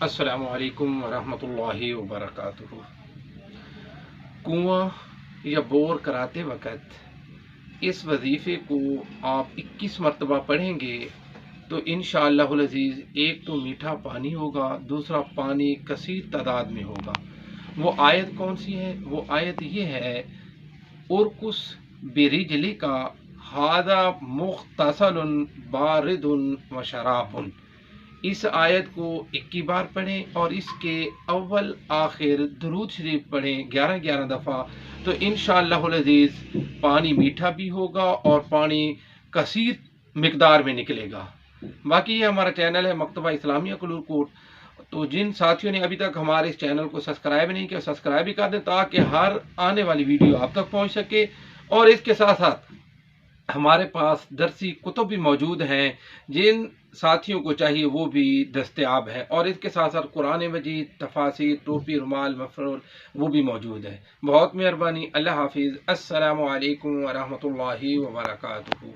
अस्सलामु अलैकुम वरहमतुल्लाहि वबरकातुहू। कुआं या बोर कराते वक़्त इस वजीफ़े को आप 21 मरतबा पढ़ेंगे तो इंशाअल्लाहुल अज़ीज़ एक तो मीठा पानी होगा, दूसरा पानी कसीर तादाद में होगा। वो आयत कौन सी है? वो आयत ये है, उरकुस बिरिजलिका हादा मुख्तसलुन बारिदुन व शराबुन। इस आयत को 21 बार पढ़ें और इसके अव्वल आखिर दुरूद शरीफ पढ़ें 11-11 दफ़ा, तो इंशाअल्लाहुल अज़ीज़ पानी मीठा भी होगा और पानी कसीर मिकदार में निकलेगा। बाकी ये हमारा चैनल है मकतबा इस्लामिया कलूरकोट, तो जिन साथियों ने अभी तक हमारे इस चैनल को सब्सक्राइब नहीं किया, सब्सक्राइब भी कर दें ताकि हर आने वाली वीडियो आप तक पहुँच सके। और इसके साथ साथ हमारे पास दरसी कुतुब भी मौजूद हैं, जिन साथियों को चाहिए वो भी दस्तयाब है। और इसके साथ साथ कुरान मजीद, तफासिर, टोपी, रुमाल, मफरुल वो भी मौजूद है। बहुत मेहरबानी। अल्लाह हाफिज़। अस्सलामु अलैकुम वरहमतुल्लाहि वबरकातुहू।